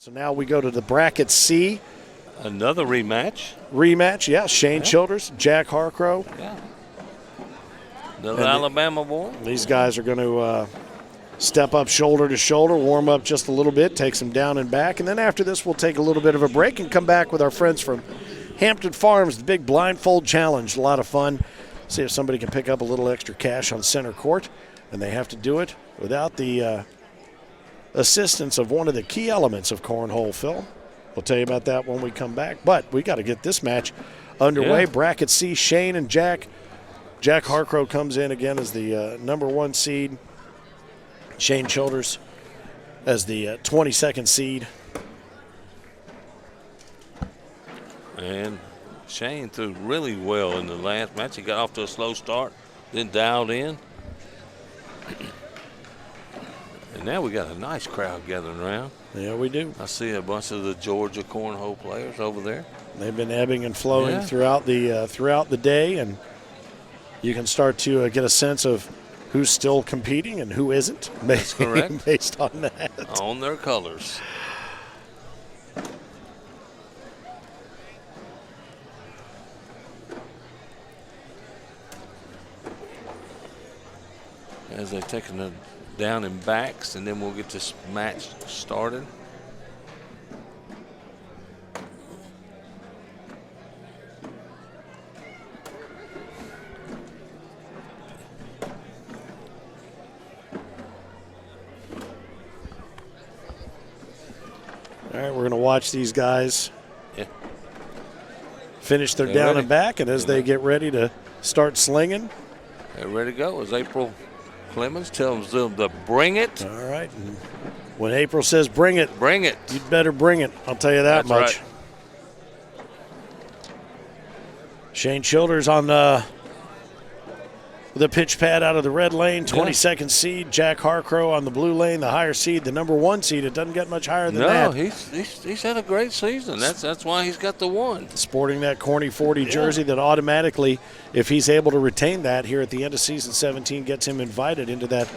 So now we go to the bracket C. Another rematch. Rematch, yeah. Shane Childers, Jack Harcrow. Yeah. Another Alabama boy. These guys are going to step up shoulder to shoulder, warm up just a little bit, take some down and back. And then after this, we'll take a little bit of a break and come back with our friends from Hampton Farms, the big blindfold challenge. A lot of fun. See if somebody can pick up a little extra cash on center court. And they have to do it without the assistance of one of the key elements of cornhole, Phil. We'll tell you about that when we come back. But we got to get this match underway. Yeah. Bracket C, Shane and Jack. Jack Harcrow comes in again as the number 1 seed. Shane Childers as the 22nd seed. And Shane threw really well in the last match. He got off to a slow start, then dialed in. And now we got a nice crowd gathering around. Yeah, we do. I see a bunch of the Georgia cornhole players over there. They've been ebbing and flowing throughout the day, and you can start to get a sense of who's still competing and who isn't. That's correct. Based on that. On their colors. As they're taking the down and backs, and then we'll get this match started. All right, we're going to watch these guys finish their down and back, and as they get ready to start slinging. They're ready to go. As April Clemens tells them to bring it. All right. And when April says bring it, you'd better bring it. I'll tell you that much. Right. Shane Childers on the pitch pad out of the red lane, 22nd seed. Jack Harcrow on the blue lane, the higher seed, the number 1 seed. It doesn't get much higher than that. No, he's had a great season. That's why he's got the 1. Sporting that Corny 40 jersey that automatically, if he's able to retain that here at the end of season 17, gets him invited into that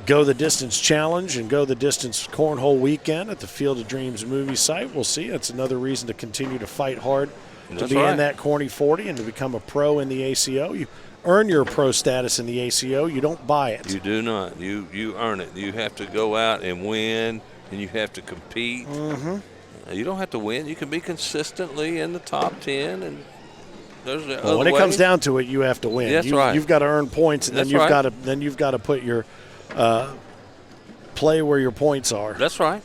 Go the Distance Challenge and Go the Distance Cornhole Weekend at the Field of Dreams movie site. We'll see. It's another reason to continue to fight hard to be in that Corny 40 and to become a pro in the ACO. You earn your pro status in the ACO. You don't buy it. You do not. You earn it. You have to go out and win, and you have to compete. Mm-hmm. You don't have to win. You can be consistently in the top 10, and there's when it comes down to it, you have to win. That's right. You've got to earn points, and then you've got to put your play where your points are. That's right.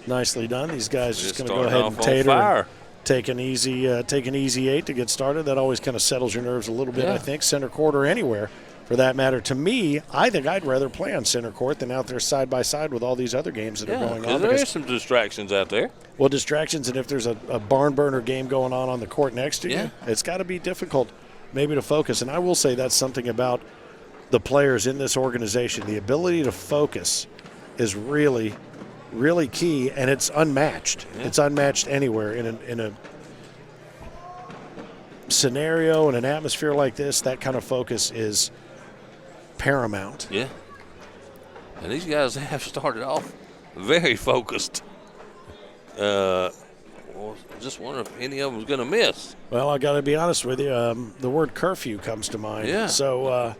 Nicely done. These guys just going to go ahead and tater and take an easy 8 to get started. That always kind of settles your nerves a little bit, I think, center court or anywhere for that matter. To me, I think I'd rather play on center court than out there side by side with all these other games that are going on. There is some distractions out there. Well, distractions, and if there's a barn burner game going on the court next to you, it's got to be difficult maybe to focus. And I will say that's something about the players in this organization. The ability to focus is really key, and it's unmatched. Yeah. It's unmatched anywhere in a scenario and an atmosphere like this. That kind of focus is paramount. Yeah. And these guys have started off very focused. Just wonder if any of them was going to miss. Well, I got to be honest with you. The word curfew comes to mind. Yeah. So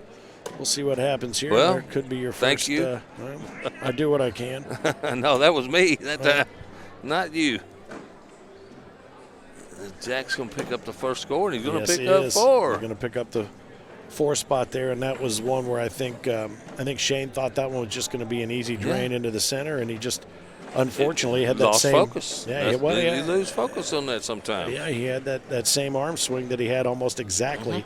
we'll see what happens here. Well, there could be your first. Thank you. I do what I can. No, that was me that time, not you. Jack's going to pick up the first score, and he's going to pick up 4. He's going to pick up the 4 spot there, and that was one where I think Shane thought that one was just going to be an easy drain into the center, and he just unfortunately had that lost same focus. Yeah, you lose focus on that sometimes. Yeah, he had that same arm swing that he had almost exactly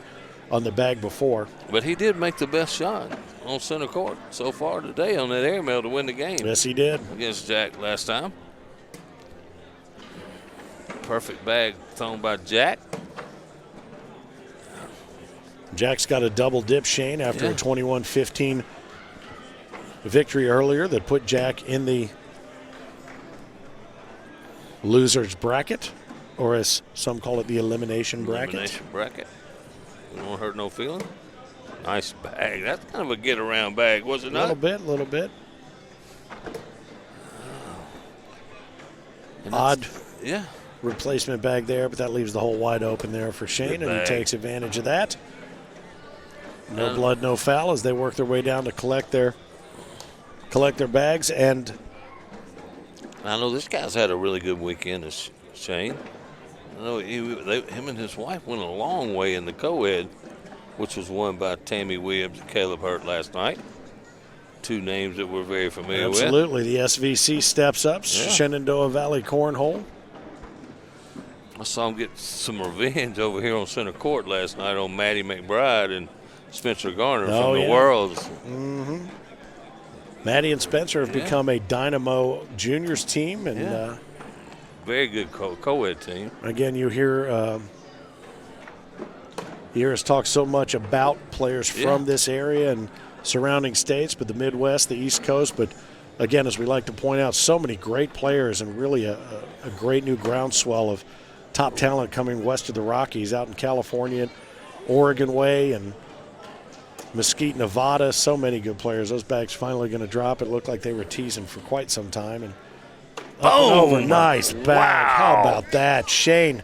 on the bag before. But he did make the best shot on center court so far today on that airmail to win the game. Yes, he did. Against Jack last time. Perfect bag thrown by Jack. Jack's got a double dip, Shane, after a 21-15 victory earlier that put Jack in the loser's bracket, or as some call it, the elimination bracket. Elimination bracket. You don't hurt no feeling. Nice bag. That's kind of a get-around bag, was it not? A little bit. Odd Yeah. replacement bag there, but that leaves the hole wide open there for Shane, and he takes advantage of that. No blood, no foul as they work their way down to collect their bags. And I know this guy's had a really good weekend, is Shane. I know him and his wife went a long way in the co-ed, which was won by Tammy Williams and Caleb Hurt last night. Two names that we're very familiar with. Absolutely. The SVC steps up, Shenandoah Valley Cornhole. I saw him get some revenge over here on center court last night on Maddie McBride and Spencer Garner from the Worlds. Mm-hmm. Maddie and Spencer have become a Dynamo Juniors team. And very good co-ed team. Again, you hear us talk so much about players from this area and surrounding states, but the Midwest, the East Coast. But again, as we like to point out, so many great players and really a great new groundswell of top talent coming west of the Rockies, out in California, Oregon way, and Mesquite, Nevada. So many good players. Those bags finally going to drop. It looked like they were teasing for quite some time. And up and over, nice bag. Wow. How about that? Shane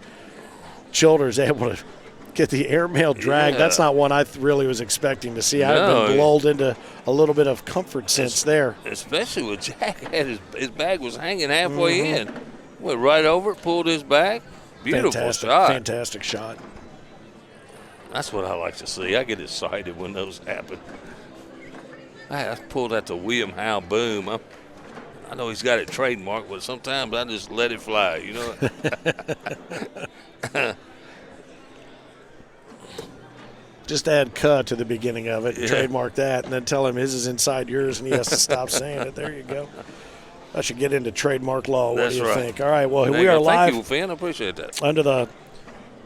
Childers able to get the airmail drag. Yeah. That's not one I really was expecting to see. I've been lulled into a little bit of comfort since there. Especially with Jack. His bag was hanging halfway in. Went right over it, pulled his back. Beautiful shot. Fantastic shot. That's what I like to see. I get excited when those happen. I pulled out the William Howe boom. I know he's got it trademarked, but sometimes I just let it fly, you know. Just add "cuh" to the beginning of it, trademark that, and then tell him his is inside yours, and he has to stop saying it. There you go. I should get into trademark law. What do you think? All right, well, we are live. Thank you, Finn. I appreciate that. Under the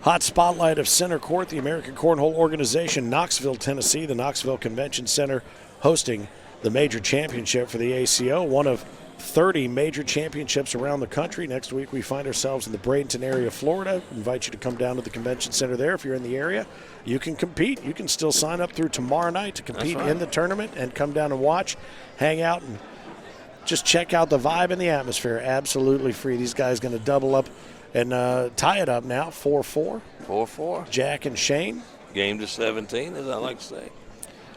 hot spotlight of center court, the American Cornhole Organization, Knoxville, Tennessee, the Knoxville Convention Center hosting the major championship for the ACO, one of 30 major championships around the country. Next week, we find ourselves in the Bradenton area of Florida. Invite you to come down to the convention center there. If you're in the area, you can compete. You can still sign up through tomorrow night to compete in the tournament and come down and watch, hang out, and just check out the vibe and the atmosphere. Absolutely free. These guys going to double up and tie it up now, 4-4. 4-4. Jack and Shane. Game to 17, as I like to say.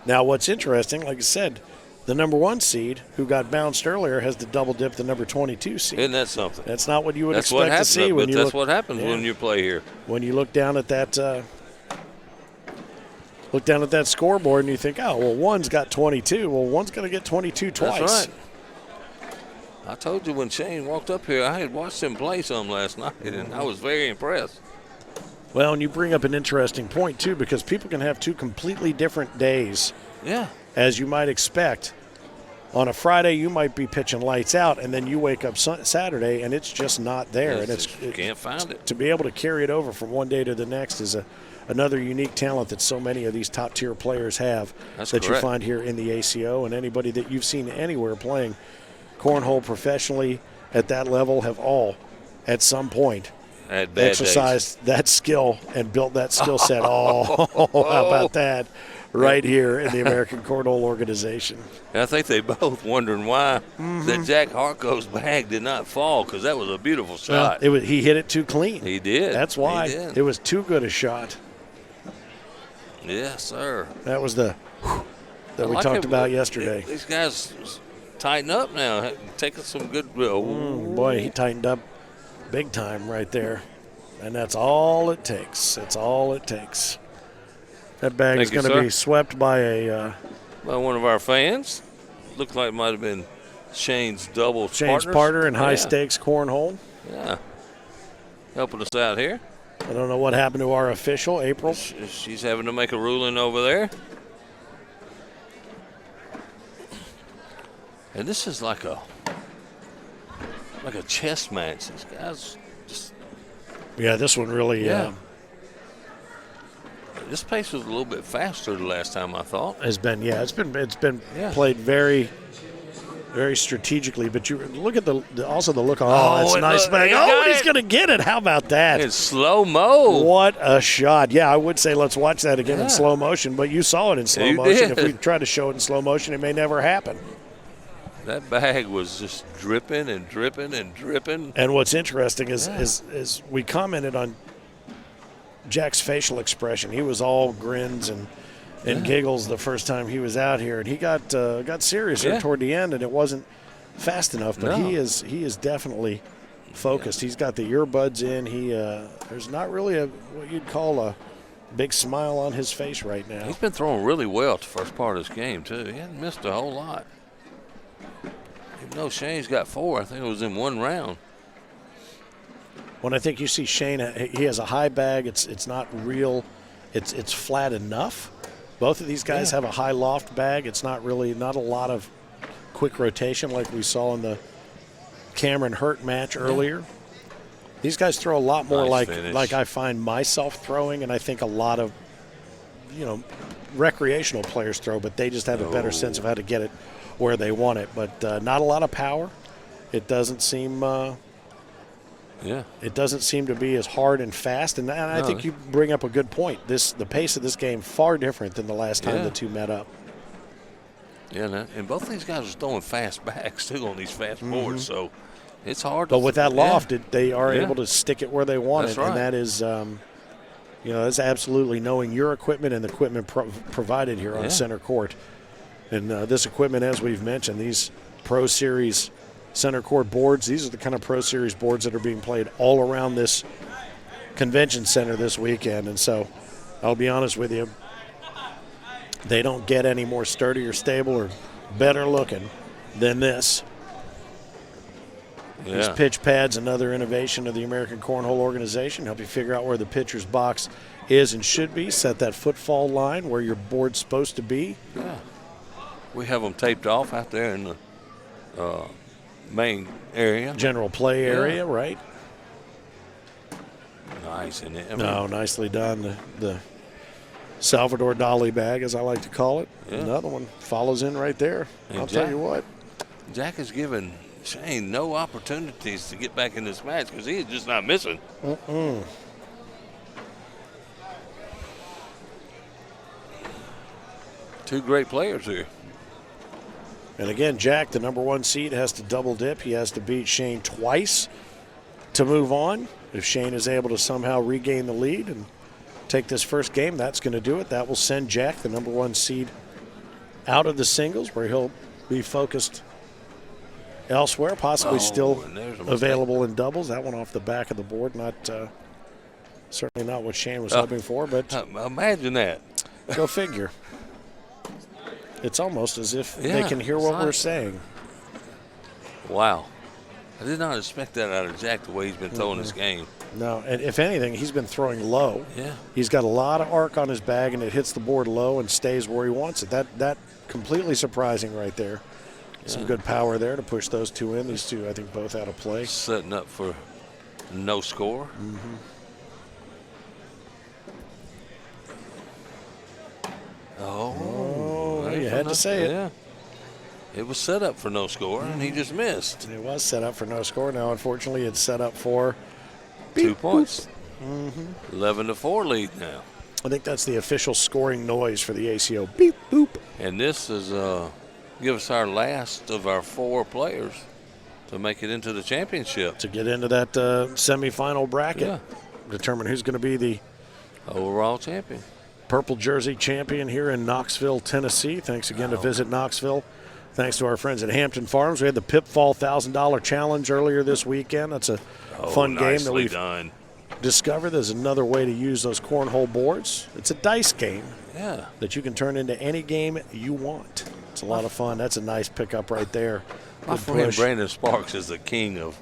Now, what's interesting, like I said, the number 1 seed, who got bounced earlier, has to double dip the number 22 seed. Isn't that something? That's not what you would expect to see. That's what happens when you play here. When you look down at that scoreboard and you think, oh, well, one's got 22. Well, one's going to get 22 twice. That's right. I told you when Shane walked up here, I had watched him play some last night, and I was very impressed. Well, and you bring up an interesting point, too, because people can have two completely different days. Yeah. As you might expect. On a Friday, you might be pitching lights out, and then you wake up Saturday, and it's just not there. You can't find it. To be able to carry it over from one day to the next is another unique talent that so many of these top-tier players have. That's that correct. You find here in the ACO, and anybody that you've seen anywhere playing cornhole professionally at that level have all, at some point, exercised that skill and built that skill set. How about that? Right here in the American Cornhole Organization. And I think they both wondering why that Jack Harcrow's bag did not fall, because that was a beautiful shot. Well, he hit it too clean. He did. That's why. It was too good a shot. Yes, sir. That was that we talked about yesterday. These guys tighten up now, taking some good. Boy, he tightened up big time right there. And that's all it takes. That's all it takes. That bag is going to be swept by one of our fans. Looked like it might have been Shane's partner in high stakes cornhole. Yeah, helping us out here. I don't know what happened to our official, April. She's having to make a ruling over there. And this is like a chess match. These guys just. Yeah, this one really. This pace was a little bit faster the last time, I thought. It's been played very, very strategically. But you look at the look on. That's a nice bag. He's going to get it. How about that? In slow mo. What a shot! Yeah, I would say let's watch that again in slow motion. But you saw it in slow motion. If we try to show it in slow motion, it may never happen. That bag was just dripping and dripping and dripping. And what's interesting is we commented on Jack's facial expression. He was all grins and giggles the first time he was out here, and he got serious toward the end, and it wasn't fast enough. But he is definitely focused. He's got the earbuds in. There's not really what you'd call a big smile on his face right now. He's been throwing really well the first part of this game too. He hasn't missed a whole lot. Even though Shane's got 4, I think it was in one round. When I think you see Shane, he has a high bag. It's not real. It's flat enough. Both of these guys have a high loft bag. It's not a lot of quick rotation like we saw in the Cameron Hurt match earlier. These guys throw a lot more like I find myself throwing, and I think a lot of recreational players throw, but they just have a better sense of how to get it where they want it. But not a lot of power. It doesn't seem it doesn't seem to be as hard and fast. And I think you bring up a good point. The pace of this game far different than the last time the two met up. Yeah, and both these guys are throwing fast backs too on these fast boards, so it's hard. But with that loft, they are able to stick it where they want it, right. And that is, that's absolutely knowing your equipment and the equipment provided here on center court. And this equipment, as we've mentioned, these Pro Series center court boards, these are the kind of Pro Series boards that are being played all around this convention center this weekend. And so I'll be honest with you, they don't get any more sturdy or stable or better looking than this. These pitch pads, another innovation of the American Cornhole organization, help you figure out where the pitcher's box is and should be. Set that footfall line where your board's supposed to be. Yeah. We have them taped off out there in the main area. General play area, right? Nice, isn't it? Nicely done. The Salvador Dali bag, as I like to call it. Yeah. Another one follows in right there. And I'll tell you what. Jack has given Shane no opportunities to get back in this match because he is just not missing. Two great players here. And again, Jack, the number 1 seed, has to double dip. He has to beat Shane twice to move on. If Shane is able to somehow regain the lead and take this first game, that's going to do it. That will send Jack, the number 1 seed, out of the singles where he'll be focused elsewhere, possibly still available in doubles. That one off the back of the board, certainly not what Shane was hoping for, but imagine that. Go figure. It's almost as if they can hear what we're saying. Wow. I did not expect that out of Jack the way he's been throwing this game. No, and if anything, he's been throwing low. Yeah. He's got a lot of arc on his bag, and it hits the board low and stays where he wants it. That completely surprising right there. Some good power there to push those two in. These two, I think, both out of play. Setting up for no score. You had to say it. Yeah. It was set up for no score, and he just missed. It was set up for no score. Now, unfortunately, it's set up for 2 points. 11-4 lead now. I think that's the official scoring noise for the ACO. Beep, boop. And this is give us our last of our 4 players to make it into the championship. To get into that semifinal bracket. Yeah. Determine who's going to be the overall champion. Purple jersey champion here in Knoxville, Tennessee. Thanks again to Visit Knoxville. Thanks to our friends at Hampton Farms. We had the Pitfall $1,000 challenge earlier this weekend. That's a fun game that we've discovered. There's another way to use those cornhole boards. It's a dice game that you can turn into any game you want. It's a lot of fun. That's a nice pickup right there. My friend Brandon Sparks is the king of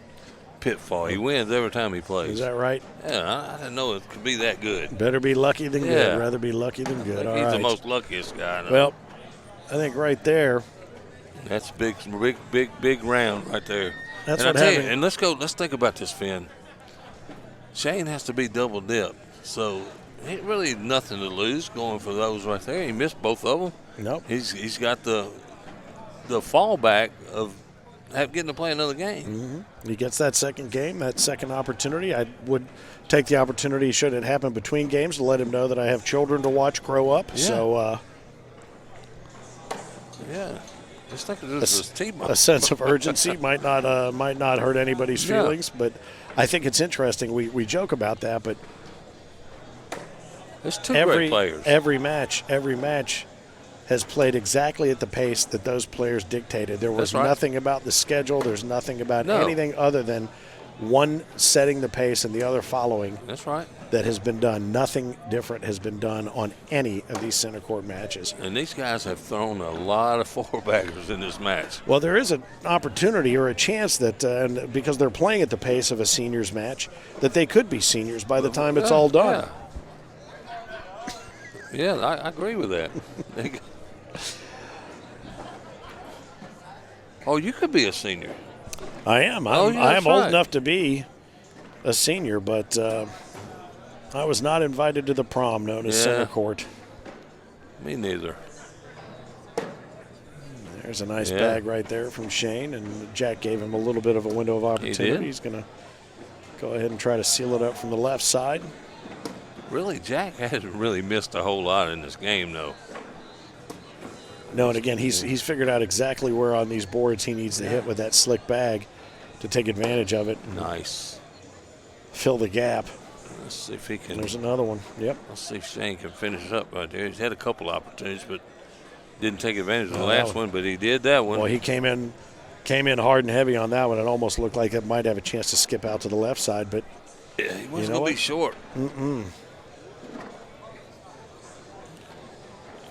Pitfall. He wins every time he plays. Is that right? Yeah, I didn't know it could be that good. Better be lucky than good. Rather be lucky than good. All right. He's the most luckiest guy I know. Well, I think right there. That's big round right there. That's and what happened. And let's think about this, Finn. Shane has to be double dipped, so ain't really nothing to lose going for those right there. He missed both of them. Nope. He's got the fallback of getting to play another game. He gets that second game, that second opportunity. I would take the opportunity, should it happen between games, to let him know that I have children to watch grow up. Yeah. So, Just think of this as T-ball. A sense of urgency might not hurt anybody's feelings, but I think it's interesting. We joke about that, but there's two great players. Every match has played exactly at the pace that those players dictated. There was nothing about the schedule. There's nothing about anything other than one setting the pace and the other following. That's right. That has been done. Nothing different has been done on any of these center court matches. And these guys have thrown a lot of four-baggers in this match. Well, there is an opportunity or a chance that, and because they're playing at the pace of a seniors match, that they could be seniors by the time it's all done. Yeah, I agree with that. Oh, you could be a senior. I am. I am old enough to be a senior, but I was not invited to the prom known as center court. Me neither. There's a nice bag right there from Shane, and Jack gave him a little bit of a window of opportunity. He's going to go ahead and try to seal it up from the left side. Really, Jack hasn't really missed a whole lot in this game, though. No, and again, he's figured out exactly where on these boards he needs to hit with that slick bag to take advantage of it. Nice. Fill the gap. Let's see if he can. There's another one. Yep. Let's see if Shane can finish it up right there. He's had a couple opportunities, but didn't take advantage of the last one, but he did that one. Well, he came in hard and heavy on that one. It almost looked like it might have a chance to skip out to the left side, but yeah, he wasn't going to be short.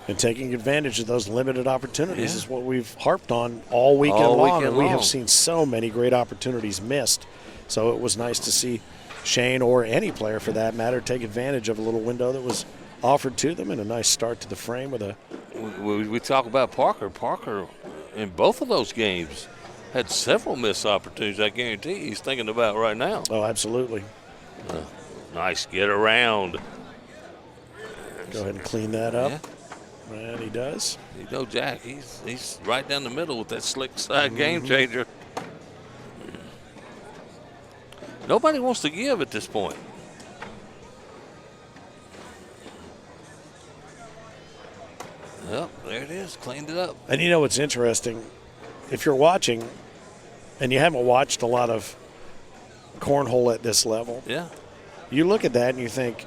And taking advantage of those limited opportunities is what we've harped on all weekend long. And we have seen so many great opportunities missed. So it was nice to see Shane, or any player for that matter, take advantage of a little window that was offered to them, and a nice start to the frame with a. We talk about Parker. Parker, in both of those games, had several missed opportunities. I guarantee he's thinking about right now. Oh, absolutely. Nice get around. Go ahead and clean that up. And he does. You know, Jack, he's right down the middle with that slick side game changer. Nobody wants to give at this point. Well, there it is. Cleaned it up. And you know what's interesting? If you're watching and you haven't watched a lot of cornhole at this level, you look at that and you think,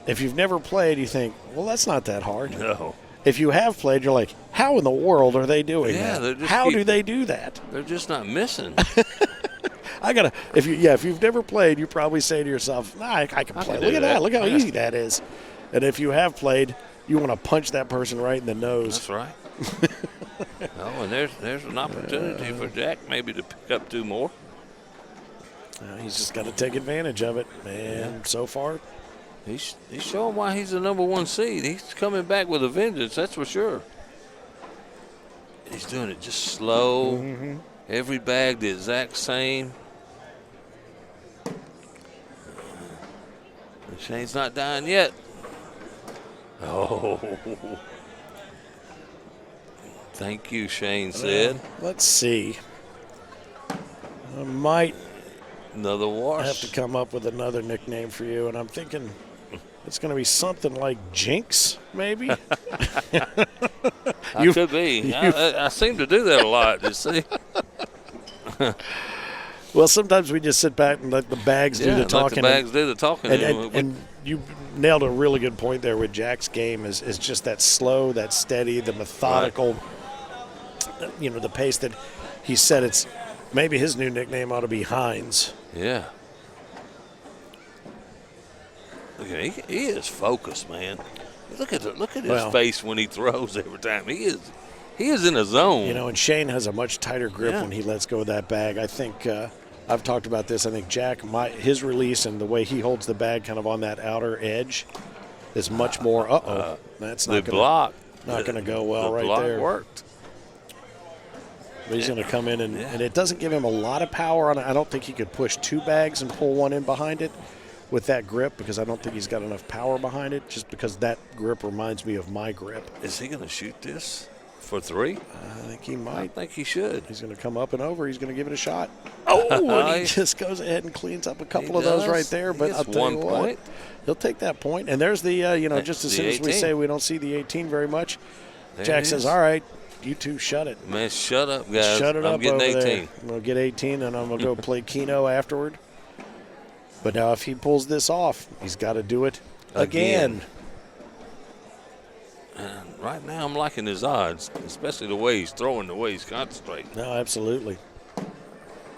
if you've never played, you think, well, that's not that hard. No. If you have played, you're like, how in the world are they doing that? How do they do that? They're just not missing. If you've never played, you probably say to yourself, I can play. Look at that. Look how easy that is. And if you have played, you want to punch that person right in the nose. That's right. Oh, and there's an opportunity for Jack maybe to pick up two more. He's just got to take advantage of it. And so far, he's showing why he's the number one seed. He's coming back with a vengeance, that's for sure. He's doing it just slow. Every bag the exact same. Shane's not dying yet. Oh. Thank you, Shane said. Let's see. I might another wash. have to come up with another nickname for you, and I'm thinking it's going to be something like Jinx, maybe? I could be. I seem to do that a lot, you see. Well, sometimes we just sit back and let the bags do the talking. Let the bags do the talking. And you nailed a really good point there with Jack's game is just that slow, that steady, the methodical, the pace that he said it's maybe his new nickname ought to be Hines. Yeah. Look at he is focused, man. Look at his face when he throws every time. He is in a zone. And Shane has a much tighter grip when he lets go of that bag. I think I've talked about this. I think Jack, his release and the way he holds the bag kind of on that outer edge is much more. That's not going to go well right there. The block worked. But he's going to come in, and it doesn't give him a lot of power on it. I don't think he could push two bags and pull one in behind it with that grip, because I don't think he's got enough power behind it, just because that grip reminds me of my grip. Is he going to shoot this for three? I think he might. I think he should. He's going to come up and over. He's going to give it a shot. And he just goes ahead and cleans up a couple of those right there. But I'll tell you what, he'll take that point. And there's the, just as soon as we say we don't see the 18 very much, Jack says, all right, you two shut it. Man, shut up, guys. Shut it up I'm getting over 18. there. I'm going to get 18, and I'm going to go play Keno afterward. But now if he pulls this off, he's got to do it again. And right now I'm liking his odds, especially the way he's throwing, the way he's concentrating. No, absolutely.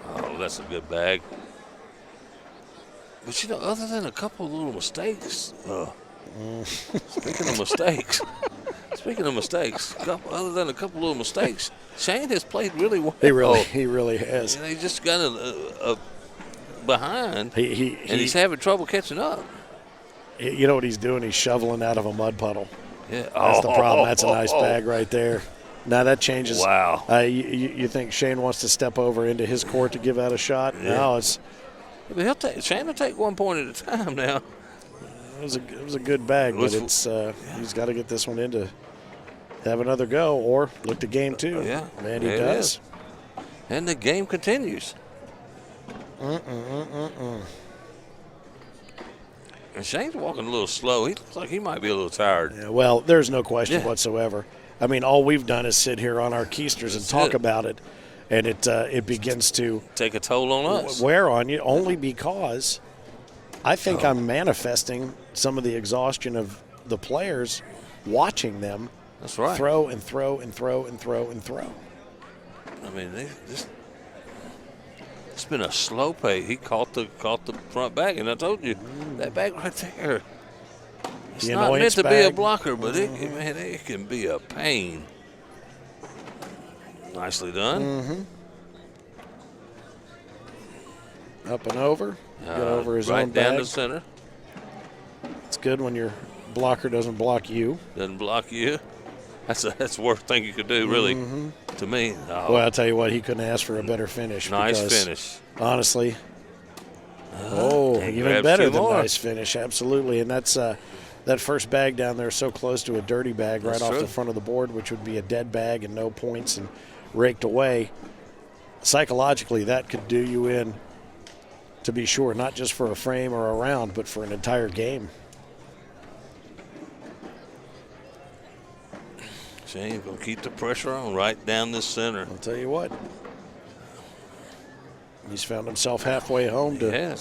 Oh, that's a good bag. But, you know, other than a couple of little mistakes, speaking of mistakes, other than a couple little mistakes, Shane has played really well. He really has. And he just got a behind, and he's having trouble catching up. You know what he's doing? He's shoveling out of a mud puddle. Yeah, that's the problem. That's a nice bag right there. Now that changes. Wow. You think Shane wants to step over into his court to give that a shot? Yeah. No, it's. Shane will take 1 point at a time now. It was a good bag, but it's he's got to get this one in to have another go or look to game 2. Yeah, and he does. And the game continues. And Shane's walking a little slow. He looks like he might be a little tired. Yeah, well, there's no question whatsoever. I mean, all we've done is sit here on our keisters and talk about it, and it begins to take a toll on us. Wear on you only because I think I'm manifesting some of the exhaustion of the players watching them. That's right. Throw and throw and throw and throw and throw. I mean, it's been a slow pace. He caught the front bag, and I told you that bag right there. It's not meant to be a blocker, but it can be a pain. Nicely done. Up and over. Get over his right own bag. Right down the center. It's good when your blocker doesn't block you. Doesn't block you. That's the worst thing you could do, really, to me. Oh. Well, I'll tell you what, he couldn't ask for a better finish. Nice finish. Honestly. Even better than nice finish, absolutely. And that's that first bag down there so close to a dirty bag right off the front of the board, which would be a dead bag and no points and raked away. Psychologically, that could do you in, to be sure, not just for a frame or a round, but for an entire game. Shane going to keep the pressure on right down the center. I'll tell you what. He's found himself halfway home to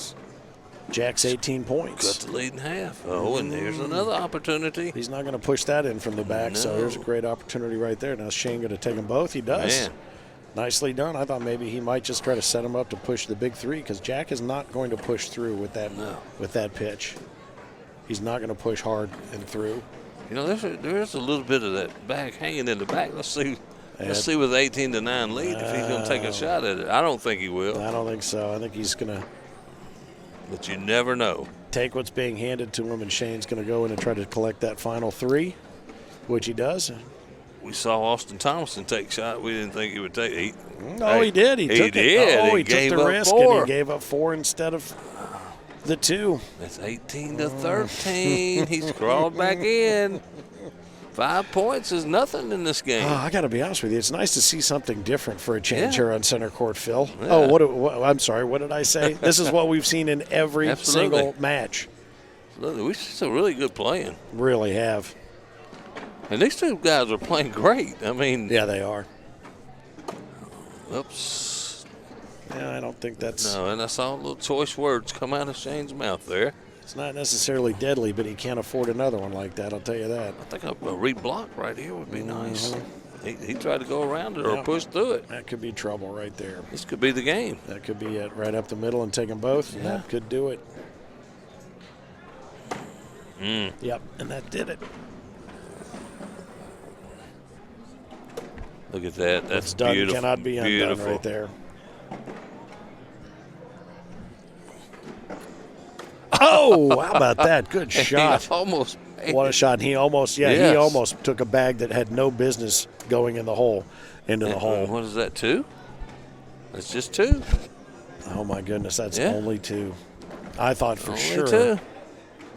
Jack's 18 points. Got the lead in half. Oh, and there's another opportunity. He's not going to push that in from the back, so there's a great opportunity right there. Now, is Shane going to take them both? He does. Man. Nicely done. I thought maybe he might just try to set him up to push the big 3 because Jack is not going to push through with that pitch. He's not going to push hard and through. You know, there's a little bit of that bag hanging in the back. Let's see with 18-9 lead if he's going to take a shot at it. I don't think he will. I don't think so. I think he's going to. But you never know. Take what's being handed to him, and Shane's going to go in and try to collect that final 3, which he does. We saw Austin Thomason take shot. We didn't think he would take it. He did. He took it. Oh, he took the risk, 4. and he gave up 4 instead of the 2. That's 18-13. He's crawled back in. 5 points is nothing in this game. I got to be honest with you. It's nice to see something different for a change here on center court, Phil. Yeah. Oh, I'm sorry. What did I say? This is what we've seen in every single match. We've seen some really good playing. Really have. And these two guys are playing great. I mean. Yeah, they are. Oops. Yeah, I don't think that's. No, and I saw little choice words come out of Shane's mouth there. It's not necessarily deadly, but he can't afford another one like that, I'll tell you that. I think a reblock right here would be nice. He tried to go around it or push through it. That could be trouble right there. This could be the game. That could be it, right up the middle and take them both, and that could do it. Yep, and that did it. Look at that. That's done, beautiful. Cannot be undone right there. Oh, how about that? Good shot. Almost. What a shot. He almost, he almost took a bag that had no business going in the hole, into the hole. What is that, 2? That's just 2. Oh, my goodness. That's only 2. I thought for sure. 2.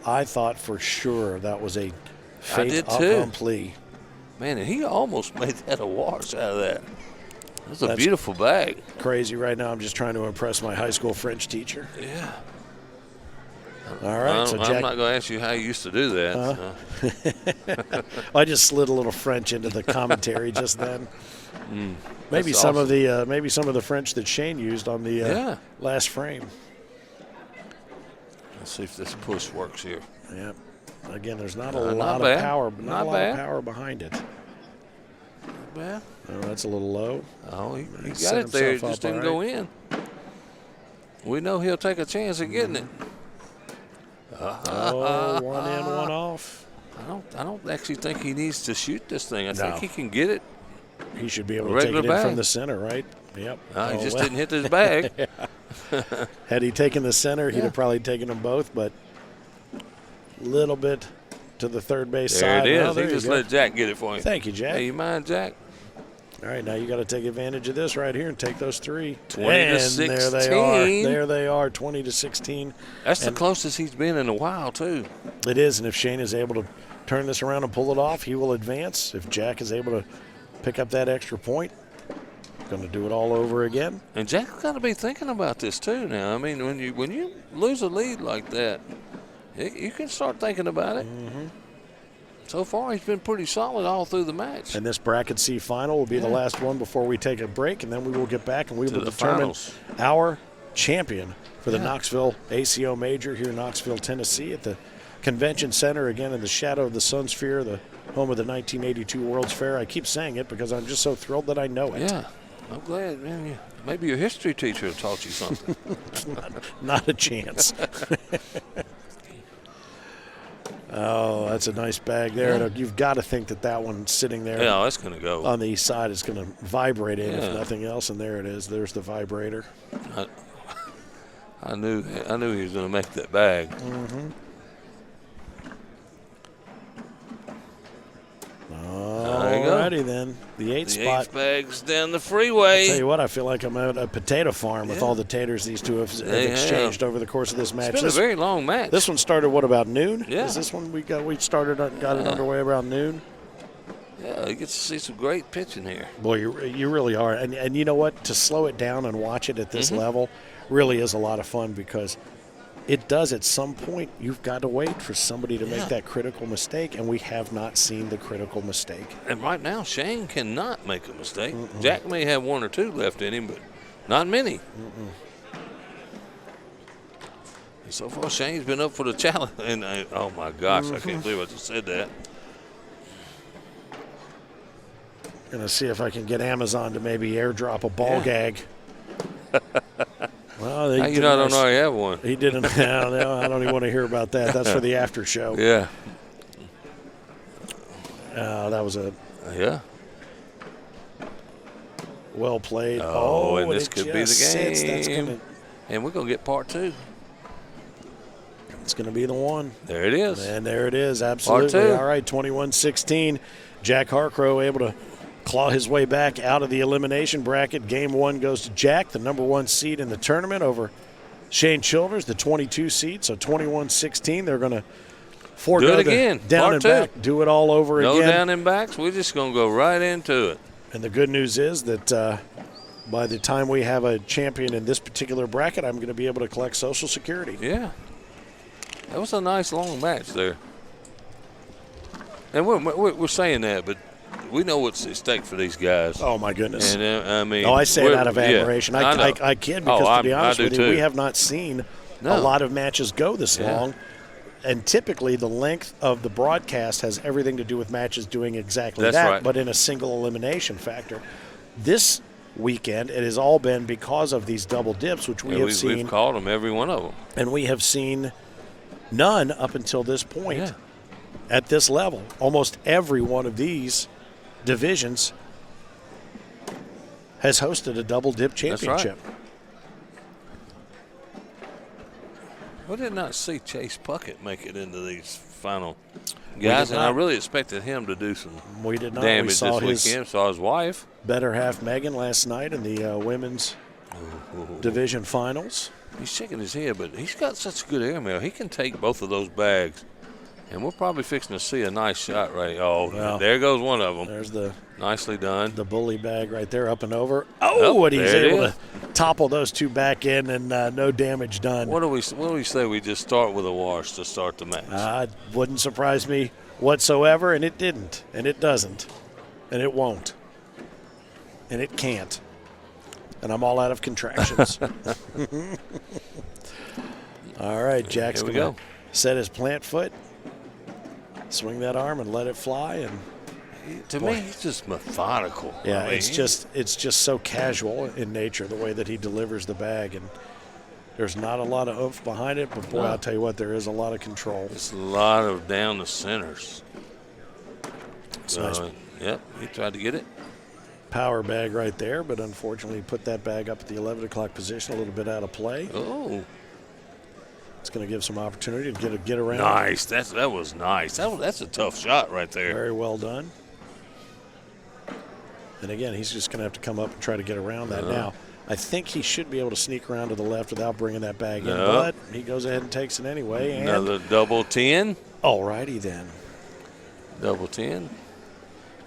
I thought for sure that was a fait accompli. Man, and he almost made that a wash out of that. That's a beautiful bag. Crazy right now. I'm just trying to impress my high school French teacher. Yeah. All right, so Jack, I'm not going to ask you how you used to do that. So. I just slid a little French into the commentary just then. Maybe That's some of awesome. the French that Shane used on the last frame. Let's see if this push works here. Yep. Again, there's not a Not lot bad. of power, Not a lot bad. of power behind it. Not bad. Oh, that's a little low. Oh, he He got it there. It set just himself up didn't go in. We know he'll take a chance at getting it. Oh, one in, one off. I don't actually think he needs to shoot this thing. I No. think he can get it. He should be able to Regular take it in from bag. the center, right? Yep. He just well. didn't hit his bag. Had he taken the center, he'd Yeah. have probably taken them both, but a little bit to the third base There side. it Oh, is. there He you just go. let Jack get it for him. Thank you, Jack. Hey, you mind, Jack? All right, now you got to take advantage of this right here and take those three. 20 to and 16. there they are. There they are, 20 to 16. That's the And closest he's been in a while, too. it is, and if Shane is able to turn this around and pull it off, he will advance. If Jack is able to pick up that extra point, going to do it all over again. And Jack's got to be thinking about this, too, now. I mean, when you lose a lead like that, you can start thinking about it. Mm-hmm. So far, he's been pretty solid all through the match. And this Bracket C final will be the last one before we take a break, and then we will get back and we will the determine finals. our champion for the Knoxville ACO Major here in Knoxville, Tennessee at the Convention Center, again in the shadow of the Sun Sphere, the home of the 1982 World's Fair. I keep saying it because I'm just so thrilled that I know it. Yeah, I'm glad, man. Maybe your history teacher taught you something. Not a chance. Oh, that's a nice bag there. Yeah. You've got to think that that one sitting there Yeah, that's going to go. on the east side is going to vibrate in, if Yeah. nothing else. And there it is. There's the vibrator. I knew he was going to make that bag. There you go. Alrighty then. The eighth The spot. eighth bag's down the freeway. Tell you what, I feel like I'm at a potato farm with all the taters these two have They have. exchanged over the course of this match. It's been a very long match. This one started about noon? Yeah. Is this one we got it underway around noon? Yeah, you get to see some great pitching here. Boy, you really are. And you know what? To slow it down and watch it at this Mm-hmm. level really is a lot of fun because it does at some point. You've got to wait for somebody to make that critical mistake, and we have not seen the critical mistake. And right now, Shane cannot make a mistake. Jack may have one or two left in him, but not many. And so far, Shane's been up for the challenge. And oh my gosh, I can't believe I just said that. Gonna see if I can get Amazon to maybe airdrop a ball gag. Well, How you not don't already have one? He didn't. No, I don't even want to hear about that. That's for the after show. Yeah. That was a Yeah. well played. Oh, and this it could be the just sits. That's game. And we're going to get part two. It's going to be the one. There it is. And there it is. Absolutely. Part two. All right, 21-16. Jack Harcrow able to claw his way back out of the elimination bracket. Game one goes to Jack, the number one seed in the tournament, over Shane Childers, the 22 seed. So 21-16. They're going to forego Do it again. down Part and two. back. Do it all over No again. down and backs. We're just going to go right into it. And the good news is that by the time we have a champion in this particular bracket, I'm going to be able to collect Social Security. Yeah. That was a nice long match there. And we're saying that, but we know what's at stake for these guys. Oh, my goodness. And I mean, I say it out of admiration. Yeah, know. I kid because, to be honest I with do you, we too. have not seen No. a lot of matches go this Yeah. long. And typically, the length of the broadcast has everything to do with matches doing exactly That's that, right. but in a single elimination factor. This weekend, it has all been because of these double dips, which we Yeah, have seen. We've called them, every one of them. And we have seen none up until this point Yeah. at this level. Almost every one of these divisions has hosted a double dip That's right. championship. We did not see Chase Puckett make it into these final guys, and I not. really expected him to do some We did not. We damage saw this his weekend. Saw his wife. better half Megan last night in the women's division finals. He's shaking his head, but he's got such good airmail. He can take both of those bags, and we're probably fixing to see a nice shot right. Oh, Well, there goes one of them. There's the Nicely done. The bully bag right there, up and over. Oh, and he's able to topple those two back in, and no damage done. What do we say? We just start with a wash to start the match. Wouldn't surprise me whatsoever, and it didn't, and it doesn't, and it won't, and it can't. And I'm all out of contractions. All right, Jack's going to set his plant foot, swing that arm, and let it fly. And to me, he's just methodical. Yeah, it's just so casual in nature, the way that he delivers the bag. And there's not a lot of oomph behind it, but, boy, I'll tell you what, there is a lot of control. It's a lot of down the centers. Nice. Yep, he tried to get it. Power bag right there, but unfortunately he put that bag up at the 11 o'clock position, a little bit out of play. Oh. It's going to give some opportunity to get around. Nice. That was nice. That's a tough shot right there. Very well done. And again, he's just going to have to come up and try to get around that now. I think he should be able to sneak around to the left without bringing that bag in, but he goes ahead and takes it anyway. And another double 10. All righty then. Double 10.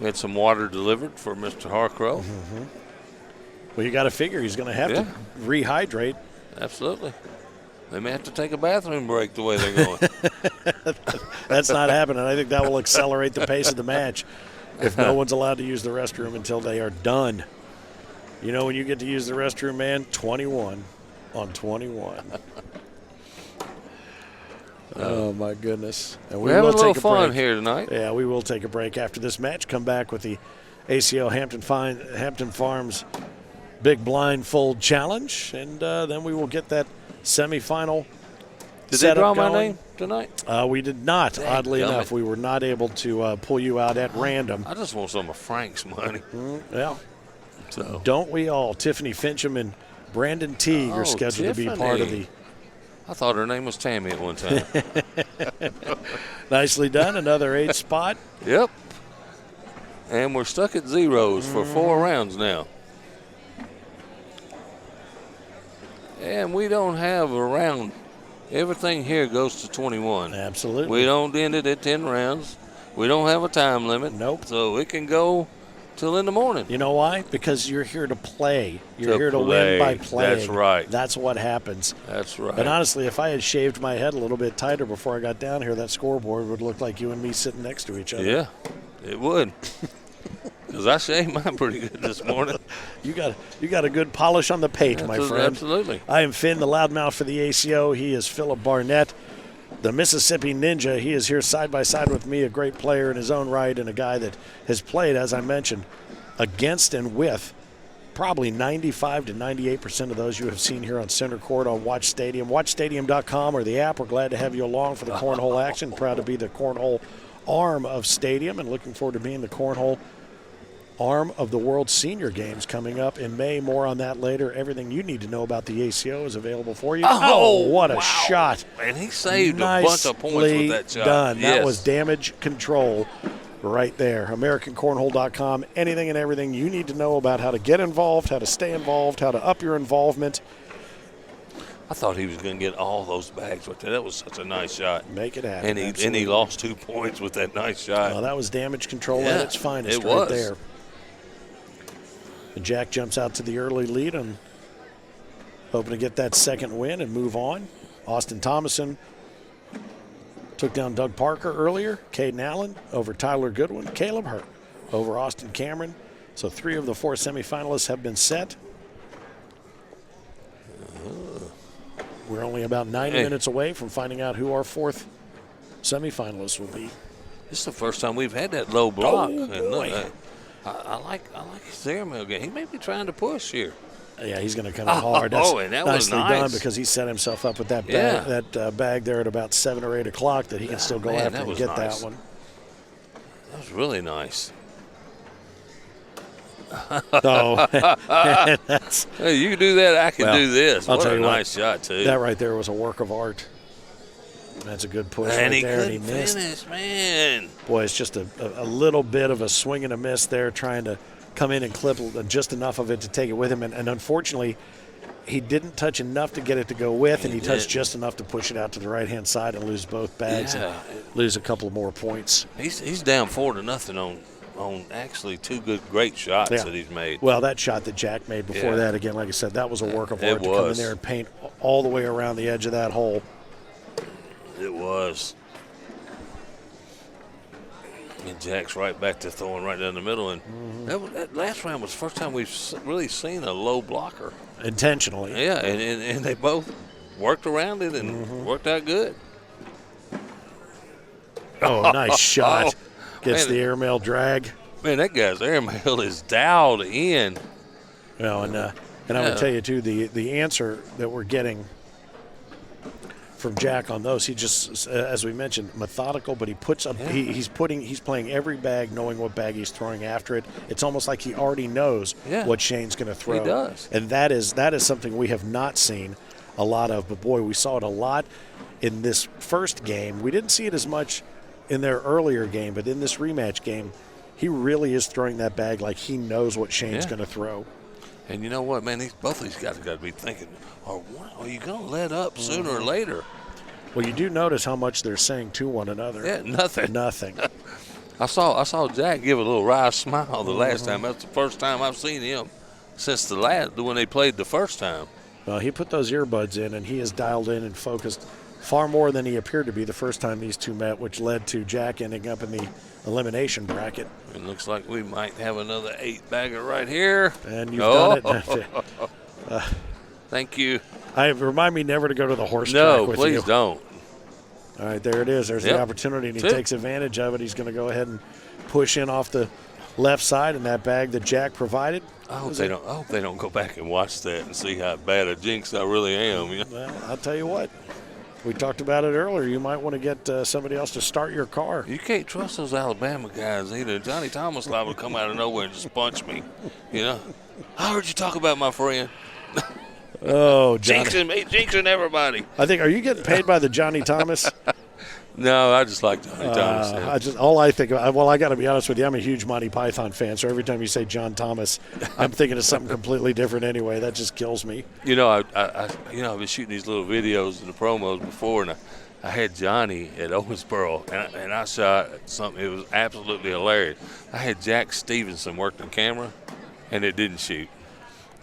We had some water delivered for Mr. Harcrow. Mm-hmm. Well, you got to figure he's going to have to rehydrate. Absolutely. They may have to take a bathroom break the way they're going. That's not happening. I think that will accelerate the pace of the match if no one's allowed to use the restroom until they are done. You know, when you get to use the restroom, man, 21 on 21. Oh, my goodness. And we're having a little fun here tonight. Yeah, we will take a break after this match. Come back with the ACO Hampton Farms Big Blindfold Challenge, and then we will get that semifinal. Did they draw my name tonight? We did not. Dang, oddly enough, we were not able to pull you out at random. I just want some of Frank's money. Yeah. So don't we all? Tiffany Fincham and Brandon Teague are scheduled to be part of the. I thought her name was Tammy at one time. Nicely done. Another 8 spot. Yep. And we're stuck at zeros for 4 rounds now. And we don't have a round. Everything here goes to 21. Absolutely. We don't end it at 10 rounds. We don't have a time limit. Nope. So it can go till in the morning. You know why? Because you're here to play. You're here to win by playing. That's right. That's what happens. That's right. And honestly, if I had shaved my head a little bit tighter before I got down here, that scoreboard would look like you and me sitting next to each other. Yeah, it would. Because I shaved mine pretty good this morning. You got a good polish on the pate, my friend. Absolutely. I am Finn, the loudmouth for the ACO. He is Philip Barnett, the Mississippi Ninja. He is here side by side with me, a great player in his own right and a guy that has played, as I mentioned, against and with probably 95 to 98% of those you have seen here on center court on Watch Stadium. WatchStadium.com or the app. We're glad to have you along for the cornhole action. Proud to be the cornhole arm of Stadium and looking forward to being the cornhole arm of the World Senior Games coming up in May. More on that later. Everything you need to know about the ACO is available for you. Oh, what a shot. And he saved a bunch of points with that shot. Done. Yes. That was damage control right there. AmericanCornhole.com. Anything and everything you need to know about how to get involved, how to stay involved, how to up your involvement. I thought he was going to get all those bags right there. That was such a nice shot. Make it happen. And he lost 2 points with that nice shot. Well, that was damage control at its finest there. And Jack jumps out to the early lead and hoping to get that second win and move on. Austin Thomason took down Doug Parker earlier. Caden Allen over Tyler Goodwin. Caleb Hurt over Austin Cameron. So 3 of the 4 semifinalists have been set. We're only about 90 minutes away from finding out who our 4th semifinalists will be. This is the first time we've had that low block. Oh, boy. I like his airmail game. He may be trying to push here. Yeah, he's going to come in hard. That's and that nicely was nice. done because he set himself up with that bag there at about 7 or 8 o'clock that he can still go after and get that one. That was really nice. Hey, you can do that. I can do this. What a nice shot, too. That right there was a work of art. That's a good push right there, and he missed. Finish, man. Boy, it's just a little bit of a swing and a miss there, trying to come in and clip just enough of it to take it with him. And unfortunately, he didn't touch enough to get it to go with, and he touched just enough to push it out to the right-hand side and lose both bags and lose a couple of more points. He's down 4-0 on on actually two great shots that he's made. Well, that shot that Jack made before that, again, like I said, that was a work of art to come in there and paint all the way around the edge of that hole. It was. And Jack's right back to throwing right down the middle. And that last round was the first time we've really seen a low blocker. Intentionally. Yeah, and they both worked around it and worked out good. Oh, nice shot. Gets the airmail drag. Man, that guy's airmail is dialed in. Well, and I would tell you, too, the answer that we're getting from Jack on those, he just, as we mentioned, methodical, but he puts up, he's playing every bag knowing what bag he's throwing after it. It's almost like he already knows what Shane's going to throw. He does. And that is something we have not seen a lot of, but boy, we saw it a lot in this first game. We didn't see it as much in their earlier game, but in this rematch game, he really is throwing that bag like he knows what Shane's going to throw. And you know what, man? Both of these guys got to be thinking, are you going to let up sooner or later? Well, you do notice how much they're saying to one another. Yeah, nothing. Nothing. I saw Jack give a little wry smile the last time. That's the first time I've seen him since when they played the first time. Well, he put those earbuds in, and he is dialed in and focused far more than he appeared to be the first time these two met, which led to Jack ending up in the elimination bracket. It looks like we might have another 8-bagger right here. And you've done it. Thank you. Remind me never to go to the horse track with you. No, please don't. All right, there it is. There's the opportunity, and he takes advantage of it. He's going to go ahead and push in off the left side in that bag that Jack provided. I hope they don't go back and watch that and see how bad a jinx I really am. Yeah. Well, I'll tell you what. We talked about it earlier. You might want to get somebody else to start your car. You can't trust those Alabama guys either. Johnny Thomas liable to come out of nowhere and just punch me. You know, I heard you talk about my friend. Oh, Johnny. Jinxing everybody. I think, are you getting paid by the Johnny Thomas? No, I just like Johnny Thomas. All I think of, well, I got to be honest with you, I'm a huge Monty Python fan, so every time you say John Thomas, I'm thinking of something completely different anyway. That just kills me. You know, I've been shooting these little videos and the promos before, and I had Johnny at Owensboro, and I shot something. It was absolutely hilarious. I had Jack Stevenson work the camera, and it didn't shoot.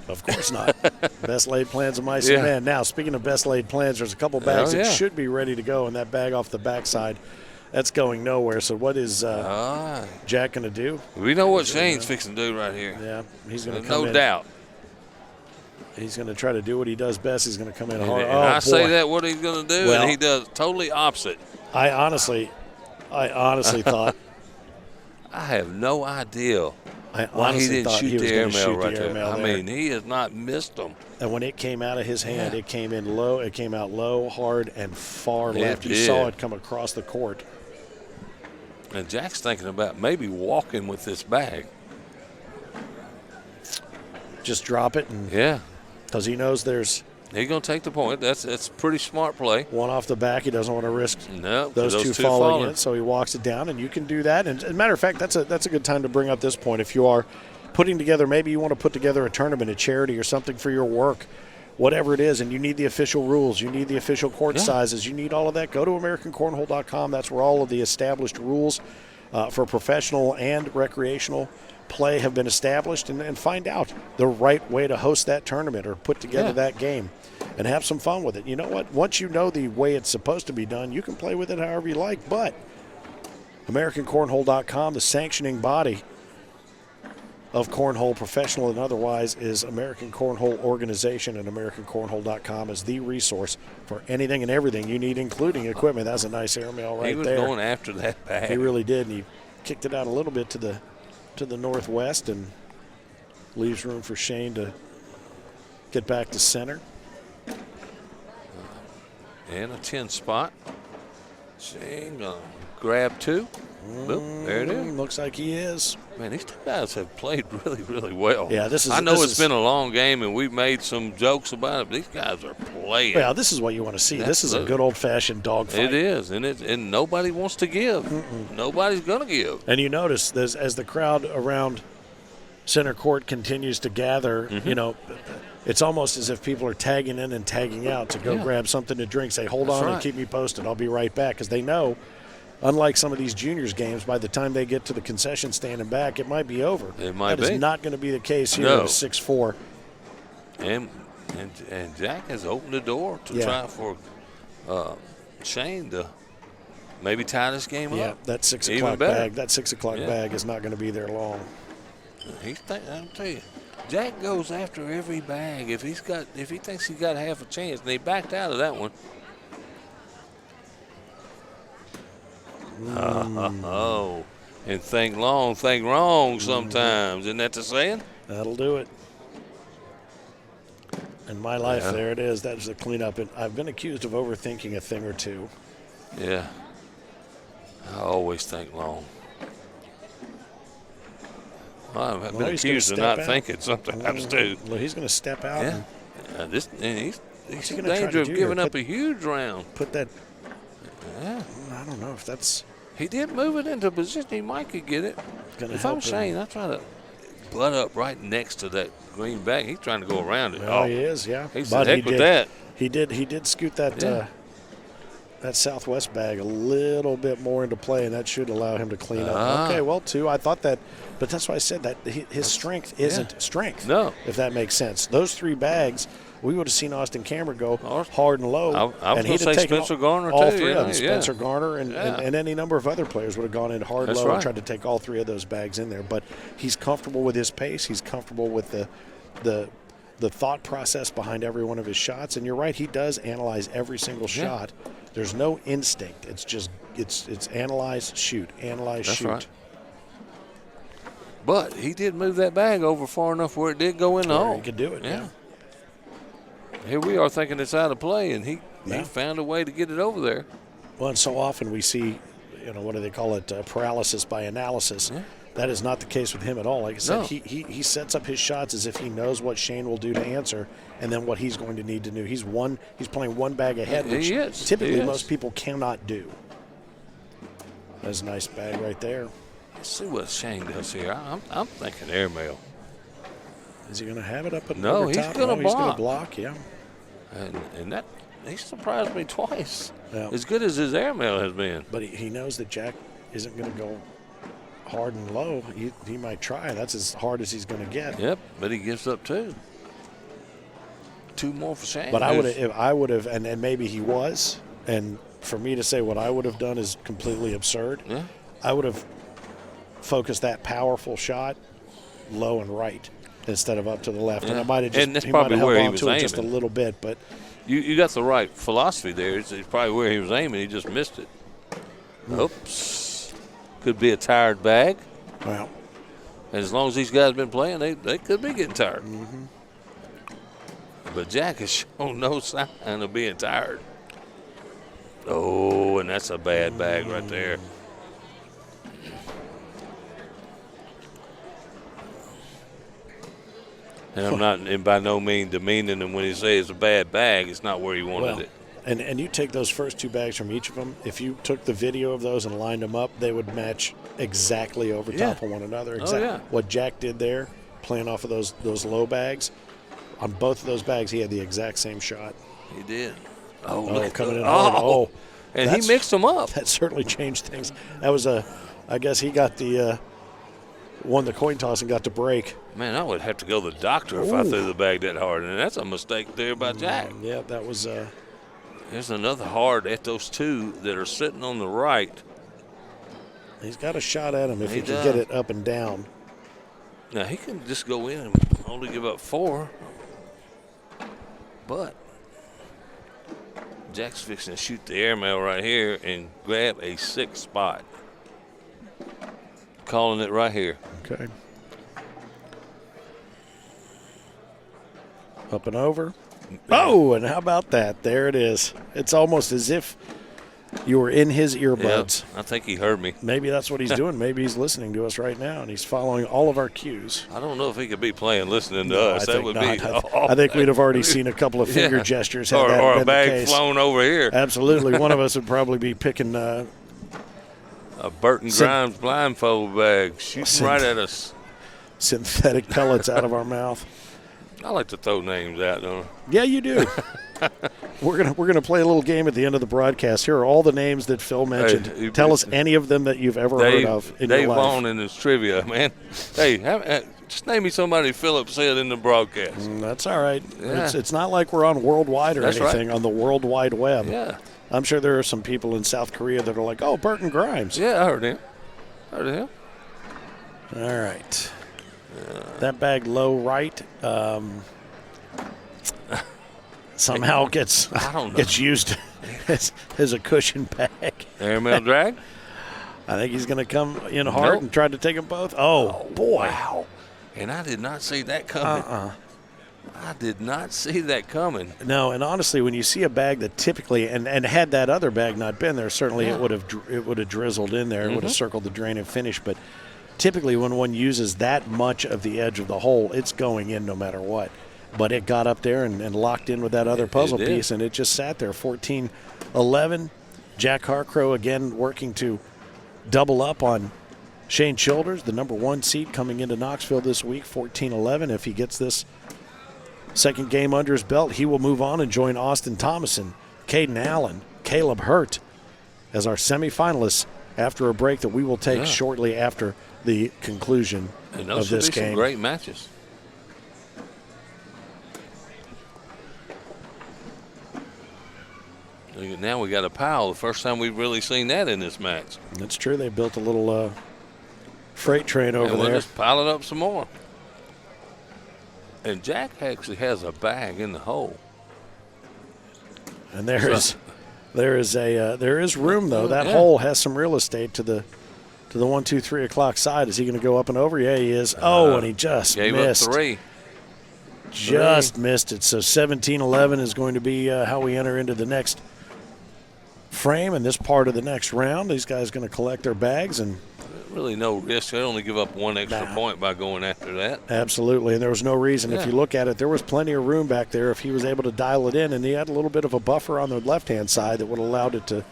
Of course not. Best laid plans of mice and men. Now, speaking of best laid plans, there's a couple bags that should be ready to go, and that bag off the backside, that's going nowhere. So what is Jack going to do? We know what Shane's fixing to do right here. Yeah, he's going to come in. No doubt. He's going to try to do what he does best. He's going to come in hard. And I say that what he's going to do, and he does totally opposite. I honestly thought. I have no idea why he didn't shoot the airmail right there. I mean, he has not missed them. And when it came out of his hand, it came in low. It came out low, hard, and far left. You saw it come across the court. And Jack's thinking about maybe walking with this bag. Just drop it. Because he knows there's. He's going to take the point. That's pretty smart play. One off the back. He doesn't want to risk those two falling in, so he walks it down, and you can do that. And as a matter of fact, that's a good time to bring up this point. If you are putting together, maybe you want to put together a tournament, a charity, or something for your work, whatever it is, and you need the official rules, you need the official court sizes, you need all of that, go to AmericanCornhole.com. That's where all of the established rules for professional and recreational play have been established, and find out the right way to host that tournament or put together that game and have some fun with it. You know what? Once you know the way it's supposed to be done, you can play with it however you like, but AmericanCornhole.com, the sanctioning body of cornhole, professional and otherwise, is American Cornhole Organization, and AmericanCornhole.com is the resource for anything and everything you need, including equipment. That's a nice airmail right there. He was going after that bag. He really did, and he kicked it out a little bit to the northwest and leaves room for Shane to get back to center. And a 10 spot. Shane gonna grab two. Boop, there it is. Looks like he is. Man, these two guys have played really, really well. Yeah, I know it's been a long game, and we've made some jokes about it, but these guys are playing. Yeah, this is what you want to see. This is a good old-fashioned dogfight. It is, and nobody wants to give. Nobody's going to give. And you notice, as the crowd around center court continues to gather, you know, it's almost as if people are tagging in and tagging out to go grab something to drink, say, hold on and keep me posted. I'll be right back, because they know unlike some of these juniors games, by the time they get to the concession stand and back, it might be over. It might be. That is not going to be the case here No. at 6'4". And Jack has opened the door to try for Shane to maybe tie this game Yeah, up. that 6 Even o'clock better. bag. That 6 o'clock bag is not going to be there long. I'll tell you, Jack goes after every bag. If he thinks he's got half a chance, and he backed out of that one. Oh, and think long, think wrong sometimes. Isn't that the saying? That'll do it. In my life, there it is. That is the cleanup. And I've been accused of overthinking a thing or two. Yeah. I always think long. Well, I've been accused of not thinking sometimes too. Well, he's going to step out. Yeah. He's in gonna try danger to of do giving here? up a huge round. Put that. Yeah. I don't know if that's He did move it into a position he might could get it. going to If help I'm Shane, I try to butt up right next to that green bag. He's trying to go around it. Well, he is, yeah. He But said, heck with that. He did scoot that that southwest bag a little bit more into play, and that should allow him to clean up. Okay, well, 2. I thought that, but that's why I said that his strength isn't strength. No. If that makes sense. Those 3 bags, we would have seen Austin Cameron go hard and low. I was and going to say Spencer Garner, all too. 3 of them. Yeah. Spencer Garner and any number of other players would have gone in hard, That's low, right. and tried to take all 3 of those bags in there. But he's comfortable with his pace. He's comfortable with the thought process behind every one of his shots. And you're right, he does analyze every single shot. There's no instinct. It's just it's analyze, shoot, analyze, That's shoot. right. But he did move that bag over far enough where it did go in the hole. He could do it. Yeah. Here we are thinking it's out of play, and he found a way to get it over there. Well, and so often we see, what do they call it, paralysis by analysis. Yeah. That is not the case with him at all. Like I said, No. he sets up his shots as if he knows what Shane will do to answer, and then what he's going to need to do. He's playing one bag ahead, which He is. typically He is. most people cannot do. That's a nice bag right there. Let's see what Shane does here. I'm thinking airmail. Is he going to have it up at No, over he's top? gonna No, he's going block. to block, yeah. And that he surprised me twice. Yeah. As good as his airmail has been. But he knows that Jack isn't going to go hard and low. He might try. That's as hard as he's going to get. Yep, but he gives up 2. 2 more for Shane. But I would have, and maybe he was, and for me to say what I would have done is completely absurd. Yeah. I would have focused that powerful shot low and right instead of up to the left. And I might have just And that's he might probably have where held he on was to it just a aiming. little bit, but You got the right philosophy there. It's probably where he was aiming. He just missed it. Oops. Could be a tired bag. well, And as long as these guys been playing, they could be getting tired. Mm-hmm. But Jack has shown no sign of being tired. Oh, and that's a bad bag right there. And I'm not, and by no means demeaning him when he says it's a bad bag. It's not where he wanted it. And you take those first 2 bags from each of them. If you took the video of those and lined them up, they would match exactly over top of one another. Exactly what Jack did there, playing off of those low bags. On both of those bags, he had the exact same shot. He did. Oh, look at coming in the- hard. Oh, and he mixed them up. That certainly changed things. That was I guess he got won the coin toss and got to break. Man, I would have to go to the doctor if I threw the bag that hard. And that's a mistake there by Jack. Yeah, that was. There's another hard at those 2 that are sitting on the right. He's got a shot at him if he can does. get it up and down. Now, he can just go in and only give up 4. But Jack's fixing to shoot the airmail right here and grab a 6th spot. Calling it right here. Okay. Up and over. Oh, and how about that? There it is. It's almost as if you were in his earbuds. Yeah, I think he heard me. Maybe that's what he's doing. Maybe he's listening to us right now, and he's following all of our cues. I don't know if he could be playing listening to us. I That think would not. be. I think we'd have already seen a couple of finger Yeah. gestures had or that a been the bag case. flown over here. Absolutely. One of us would probably be picking A Burton Grimes blindfold bag shooting right at us. synthetic pellets out of our mouth. I like to throw names out, don't I? Yeah, you do. We're gonna play a little game at the end of the broadcast. Here are all the names that Phil mentioned. Hey, Tell us any of them that you've ever heard of in Dave your life. Vaughn in his trivia, man. Hey, just name me somebody Philip said in the broadcast. That's all right. Yeah. It's not like we're on Worldwide or That's anything right. on the World Wide Web. Yeah. I'm sure there are some people in South Korea that are like, oh, Burton Grimes. Yeah, I heard him. All right. That bag low right somehow gets I don't know. gets used as a cushion bag. Airmail drag? I think he's going to come in hard Nope. and try to take them both. Oh, boy. Wow. And I did not see that coming. I did not see that coming. No, and honestly, when you see a bag that typically, and had that other bag not been there, certainly Yeah. it would have drizzled in there. It would have circled the drain and finished. But typically when one uses that much of the edge of the hole, it's going in no matter what. But it got up there and locked in with that other puzzle did. piece, and it just sat there. 14-11. Jack Harcrow again working to double up on Shane Childers, the number 1 seed coming into Knoxville this week, 14-11. If he gets this second game under his belt, he will move on and join Austin Thomason, Caden Allen, Caleb Hurt as our semifinalists after a break that we will take shortly after the conclusion And of those should this be some game. great matches. Now we got a pile. The first time we've really seen that in this match. That's true. They built a little freight train over And we'll there. just pile it up some more. And Jack actually has a bag in the hole. And there is room though. That Yeah. hole has some real estate to the 1, 2, 3 o'clock side. Is he going to go up and over? Yeah, he is. And he just Gave missed. up 3. Just missed it. So 17-11 is going to be how we enter into the next frame and this part of the next round. These guys going to collect their bags and Really no risk. They only give up 1 extra point by going after that. absolutely. And there was no reason. Yeah. If you look at it, there was plenty of room back there if he was able to dial it in, and he had a little bit of a buffer on the left-hand side that would have allowed it to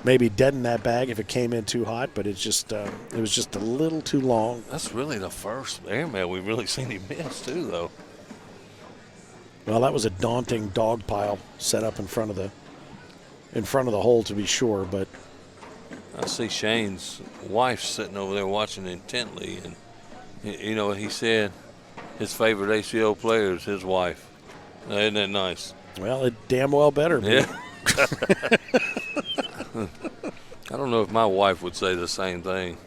maybe deaden that bag if it came in too hot, but it was just a little too long. That's really the first airmail we've really seen him miss, too, though. Well, that was a daunting dog pile set up in front of the hole, to be sure, but I see Shane's wife sitting over there watching intently, and you know he said his favorite ACO player is his wife. Now, isn't that nice? well, it damn well better be. Yeah. I don't know if my wife would say the same thing.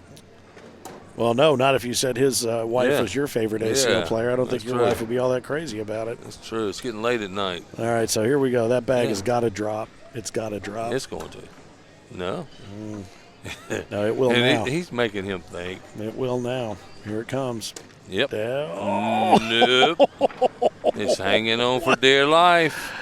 Well, no, not if you said his wife Yeah. was your favorite ACO Yeah, player. I don't think that's your true. wife would be all that crazy about it. That's true. It's getting late at night. All right, so here we go. That bag Yeah. has got to drop. It's got to drop. It's going to. No. No, it will now. And he's making him think. It will now. Here it comes. Yep. There. Oh. Nope. It's hanging on for dear life.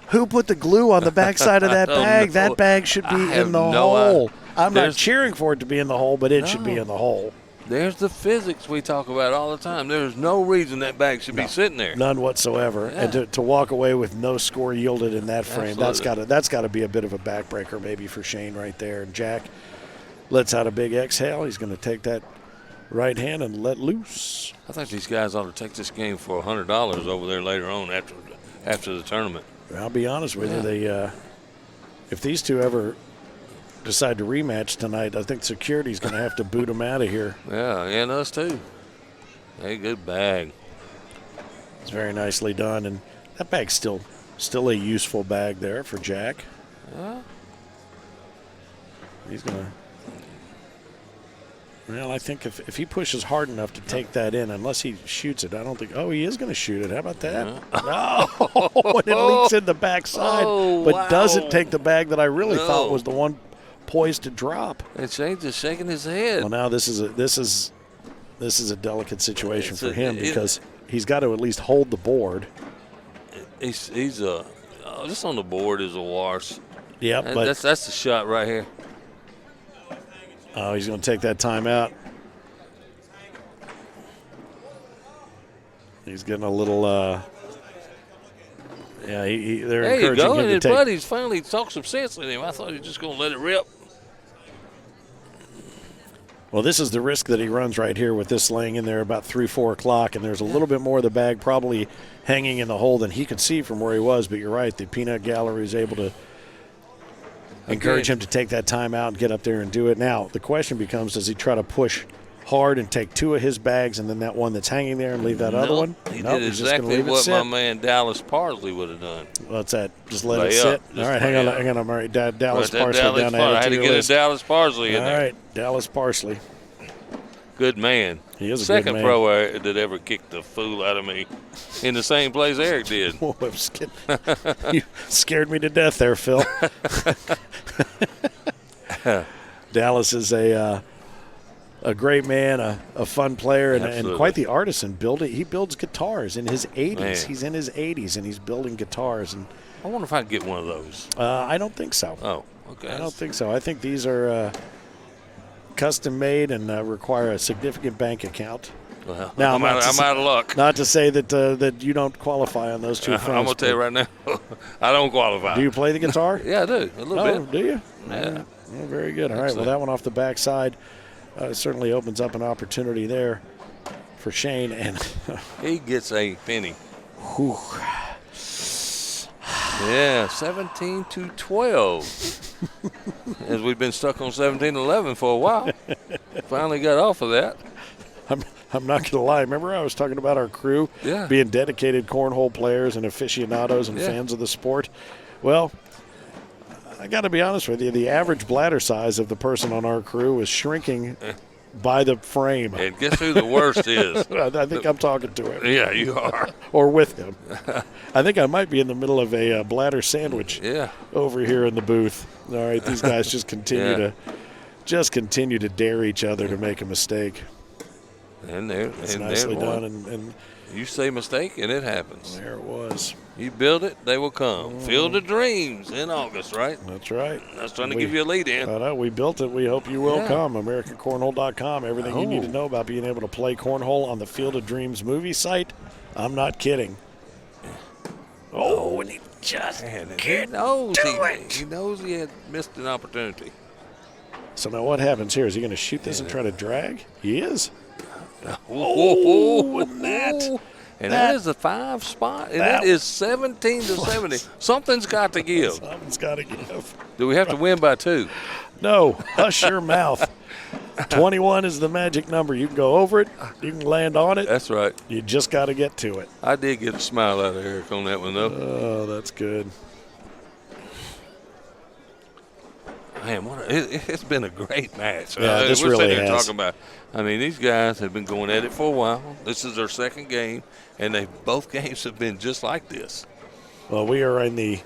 Who put the glue on the backside of that I don't bag? know. That bag should be I have in the no hole. I'm not There's- cheering for it to be in the hole, but it should be No. in the hole. There's the physics we talk about all the time. There's no reason that bag should be sitting there. None whatsoever. Yeah. And to walk away with no score yielded in that frame, Absolutely. that's got to be a bit of a backbreaker maybe for Shane right there. And Jack lets out a big exhale. He's going to take that right hand and let loose. I think these guys ought to take this game for $100 over there later on after the tournament. I'll be honest with you. If these two ever decide to rematch tonight, I think security's going to have to boot them out of here. Yeah, and us too. Hey, good bag. It's very nicely done, and that bag's still a useful bag there for Jack. Yeah. He's going to. Well, I think if he pushes hard enough to take that in, unless he shoots it, I don't think. Oh, he is going to shoot it. How about that? Oh, and it leaks in the backside, but wow. doesn't take the bag that I really No. thought was the one poised to drop. And Shane's just shaking his head. Well, now this is a delicate situation It's for him it- because he's got to at least hold the board. He's just on the board is a wash. Yep, And but that's the shot right here. oh, he's going to take that time out. He's getting a little. Yeah, they're There you encouraging go. him And to his take. buddies finally talked some sense in him. I thought he was just going to let it rip. Well, this is the risk that he runs right here with this laying in there about 3, 4 o'clock, and there's a little bit more of the bag probably hanging in the hole than he could see from where he was. But you're right, the peanut gallery is able to encourage him to take that time out and get up there and do it. Now, the question becomes, does he try to push hard and take 2 of his bags and then that one that's hanging there and leave that other one? He nope, did he's just exactly gonna leave what it my sit. man Dallas Parsley would have done. What's that? Just let Lay it sit? up. All Just right, hang lay on. up. I'm all right, Dallas Right, Parsley Dallas down Parsley. I ahead had to get a Dallas Parsley in All there. right, Dallas Parsley. Good man. He is a Second good man. pro that ever kicked the fool out of me in the same place Eric did. Whoa, I was kidding. You scared me to death there, Phil. Dallas is a great man, a fun player, and quite the artisan. He builds guitars in his 80s. Man. He's in his 80s, and he's building guitars. And I wonder if I could get one of those. I don't think so. Oh, okay. I don't think so. I think these are custom made and require a significant bank account. Well, Now, I'm out of luck. Not to say that you don't qualify on those 2 fronts. I'm going to tell you right now, I don't qualify. Do you play the guitar? Yeah, I do. A little bit. Do you? Yeah. Oh, very good. All right. Well, that one off the backside certainly opens up an opportunity there for Shane. And He gets a penny. whew, Yeah, 17-12. As we've been stuck on 17-11 for a while. Finally got off of that. I'm not going to lie. Remember I was talking about our crew being dedicated cornhole players and aficionados and fans of the sport? Well, I got to be honest with you. The average bladder size of the person on our crew is shrinking by the frame. And guess who the worst is? I think I'm talking to him. Yeah, you are. Or with him. I think I might be in the middle of a bladder sandwich over here in the booth. All right, these guys just continue to dare each other to make a mistake. And there, It's and nicely there done. And you say mistake, and it happens. there it was. You build it, they will come. Field of Dreams in August, right? That's right. I was trying to give you a lead in. I know. We built it. We hope you will come. AmericanCornhole.com. Everything you need to know about being able to play cornhole on the Field of Dreams movie site. I'm not kidding. Oh, and he just He knows he had missed an opportunity. So now what happens here? Is he going to shoot this and try to drag? He is. Oh, and that. And that is a 5 spot, and it is 17-70. Something's got to give. Something's got to give. Do we have to win by 2? No, hush your mouth. 21 is the magic number. You can go over it. You can land on it. That's right. You just got to get to it. I did get a smile out of Eric on that one, though. Oh, that's good. Man, it's been a great match. Yeah, this we're really sitting here has. talking about. I mean, these guys have been going at it for a while. This is their second game, and both games have been just like this. Well, we are in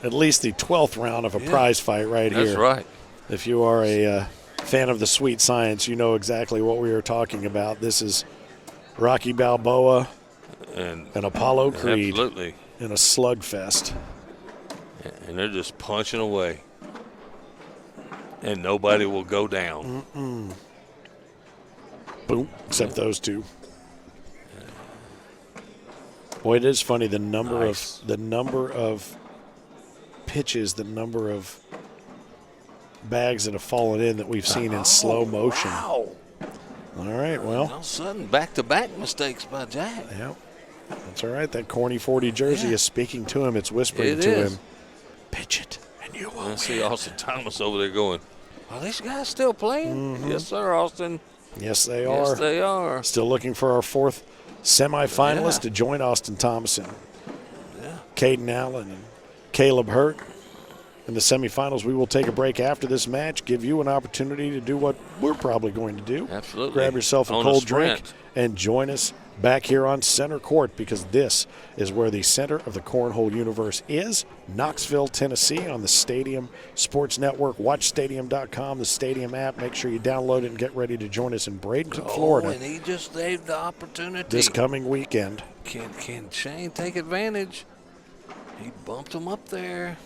at least the 12th round of a prize fight right here. That's right. If you are a fan of the sweet science, you know exactly what we are talking about. This is Rocky Balboa and Apollo Creed Absolutely. in a slugfest. And they're just punching away. And nobody will go down. Boom, except those two. Boy, it is funny the number of pitches, the number of bags that have fallen in that we've seen in slow motion. Wow. All right, well. All of a sudden, back-to-back mistakes by Jack. Yeah, that's all right. That corny 40 jersey is speaking to him. It's whispering to him. Pitch it, and you will I see Austin Thomas over there going, are these guys still playing? Yes, sir, Austin. Yes, they are. Yes, they are. Still looking for our 4th semifinalist to join Austin Thomason. Caden Allen and Caleb Hurt. In the semifinals, we will take a break after this match, give you an opportunity to do what we're probably going to do. Absolutely. Grab yourself a On cold sprint. drink and join us back here on center court, because this is where the center of the cornhole universe is. Knoxville, Tennessee, on the Stadium Sports Network. Watch Stadium.com, the Stadium app. Make sure you download it and get ready to join us in Bradenton, Florida. And he just gave the opportunity. This coming weekend. Can Shane take advantage? He bumped him up there.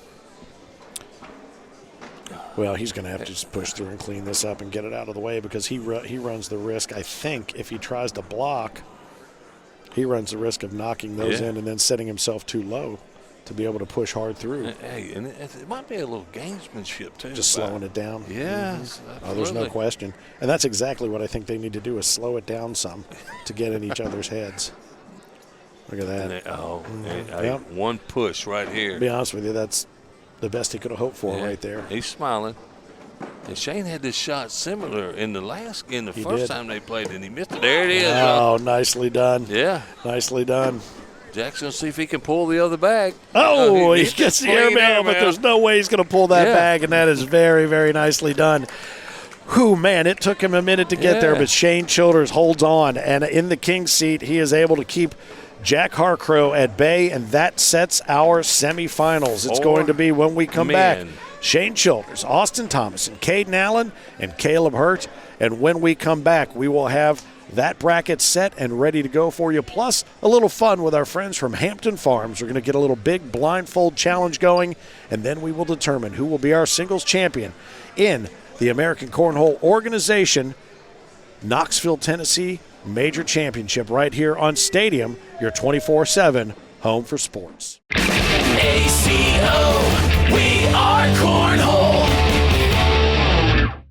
Well, he's going to have to just push through and clean this up and get it out of the way, because he runs the risk, I think, if he tries to block, he runs the risk of knocking those in and then setting himself too low to be able to push hard through. Hey, and it might be a little gamesmanship, too. Just slowing it down. Yes, Oh, there's no question. And that's exactly what I think they need to do is slow it down some to get in each other's heads. Look at that. One push right here. To be honest with you, that's the best he could have hoped for right there. He's smiling. And Shane had this shot similar in the first time they played, and he missed it. There it is. Oh, nicely done. Yeah. Nicely done. Jack's going to see if he can pull the other bag. Oh, he gets the air mail, but there's no way he's going to pull that bag, and that is very, very nicely done. Whew, man, it took him a minute to get there, but Shane Childers holds on, and in the king's seat, he is able to keep Jack Harcrow at bay, and that sets our semifinals. It's going to be when we come back. Shane Childers, Austin Thomas, and Caden Allen, and Caleb Hurt. And when we come back, we will have that bracket set and ready to go for you, plus a little fun with our friends from Hampton Farms. We're going to get a little big blindfold challenge going, and then we will determine who will be our singles champion in the American Cornhole Organization Knoxville, Tennessee Major Championship right here on Stadium, your 24/7 home for sports. ACO, we are Cornhole.